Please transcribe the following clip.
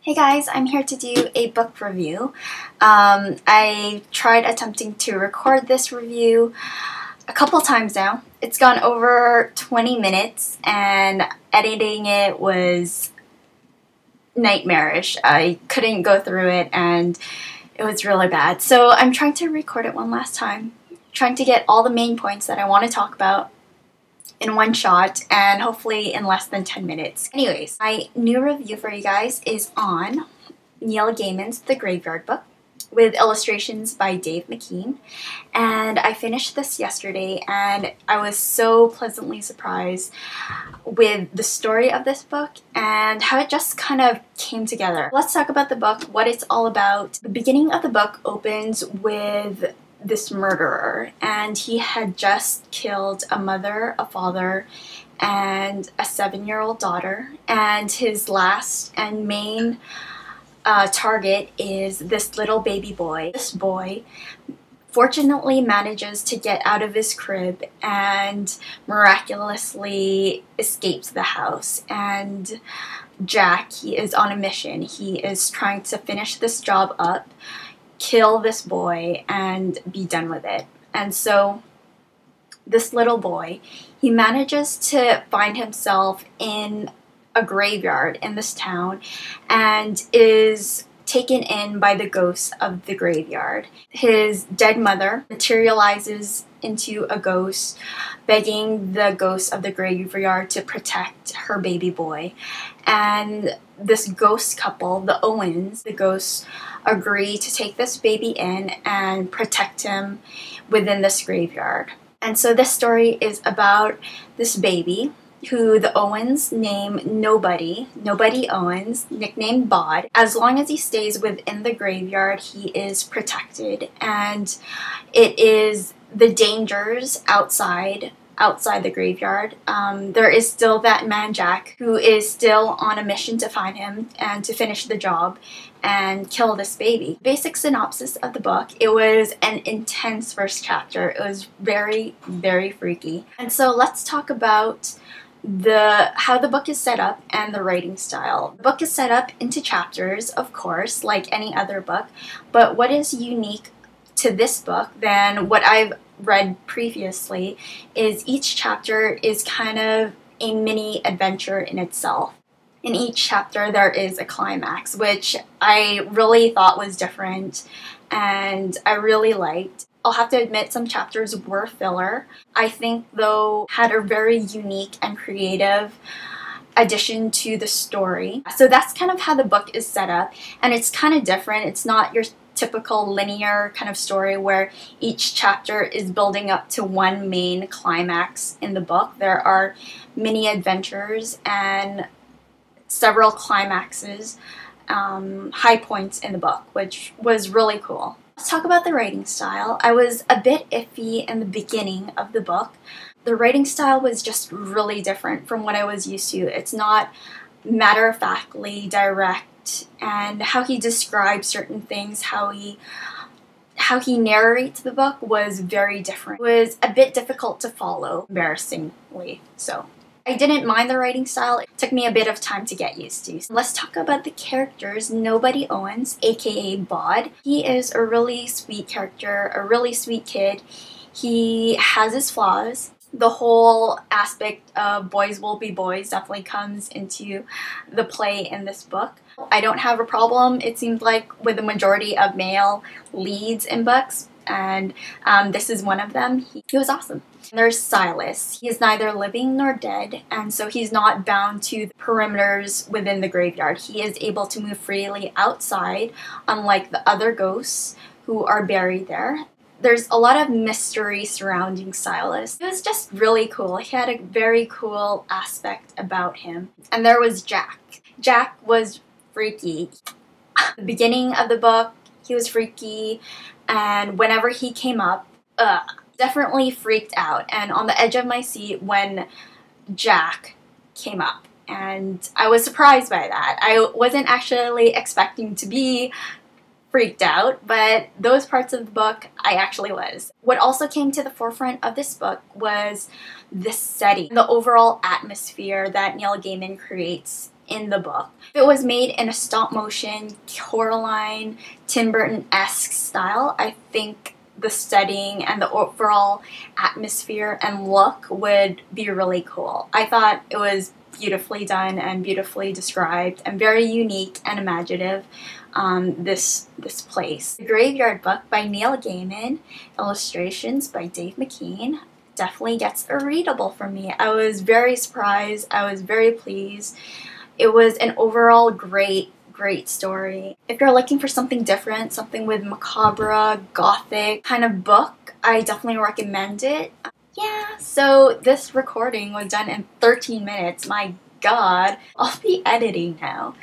Hey guys, I'm here to do a book review. I tried attempting to record this review a couple times now. It's gone over 20 minutes and editing it was nightmarish. I couldn't go through it and it was really bad. So I'm trying to record it one last time, trying to get all the main points that I want to talk about in one shot and hopefully in less than 10 minutes. Anyways, my new review for you guys is on Neil Gaiman's The Graveyard Book with illustrations by Dave McKean, and I finished this yesterday and I was so pleasantly surprised with the story of this book and how it just kind of came together. Let's talk about the book, what it's all about. The beginning of the book opens with this murderer, and he had just killed a mother, a father, and a 7-year-old daughter, and his last and main target is this little baby boy. This boy fortunately manages to get out of his crib and miraculously escapes the house, and Jack, he is on a mission. He is trying to finish this job up, kill this boy, and be done with it. And so this little boy, he manages to find himself in a graveyard in this town and is taken in by the ghosts of the graveyard. His dead mother materializes into a ghost, begging the ghosts of the graveyard to protect her baby boy. And this ghost couple, the Owens, the ghosts, agree to take this baby in and protect him within this graveyard. And so this story is about this baby who the Owens name Nobody Owens, nicknamed Bod. As long as he stays within the graveyard, he is protected, and it is the dangers outside the graveyard. There is still that man Jack, who is still on a mission to find him and to finish the job and kill this baby. Basic synopsis of the book: it was an intense first chapter. It was very, very freaky. And so let's talk about how the book is set up and the writing style. The book is set up into chapters, of course, like any other book, but what is unique to this book than what I've read previously is each chapter is kind of a mini adventure in itself. In each chapter there is a climax, which I really thought was different and I really liked. I'll have to admit some chapters were filler. I think though had a very unique and creative addition to the story. So that's kind of how the book is set up, and it's kind of different. It's not your typical linear kind of story where each chapter is building up to one main climax in the book. There are mini adventures and several climaxes, high points in the book, which was really cool. Let's talk about the writing style. I was a bit iffy in the beginning of the book. The writing style was just really different from what I was used to. It's not matter-of-factly direct, and how he describes certain things, how he narrates the book was very different. It was a bit difficult to follow, embarrassingly so. I didn't mind the writing style. It took me a bit of time to get used to. So let's talk about the characters. Nobody Owens, aka Bod. He is a really sweet character, a really sweet kid. He has his flaws. The whole aspect of boys will be boys definitely comes into the play in this book. I don't have a problem, it seems like, with the majority of male leads in books, and this is one of them. He was awesome. There's Silas. He is neither living nor dead, and so he's not bound to the perimeters within the graveyard. He is able to move freely outside, unlike the other ghosts who are buried there. There's a lot of mystery surrounding Silas. It was just really cool. He had a very cool aspect about him. And there was Jack. Jack was freaky. The beginning of the book, he was freaky, and whenever he came up, definitely freaked out and on the edge of my seat when Jack came up. And I was surprised by that. I wasn't actually expecting to be freaked out, but those parts of the book I actually was. What also came to the forefront of this book was this setting, the overall atmosphere that Neil Gaiman creates in the book. If it was made in a stop motion, Coraline, Tim Burton-esque style, I think the setting and the overall atmosphere and look would be really cool. I thought it was beautifully done and beautifully described and very unique and imaginative. This place. The Graveyard Book by Neil Gaiman, illustrations by Dave McKean, definitely gets a readable for me. I was very surprised. I was very pleased. It was an overall great story. If you're looking for something different, something with macabre, gothic kind of book, I definitely recommend it. Yeah, so this recording was done in 13 minutes. My God, I'll be editing now.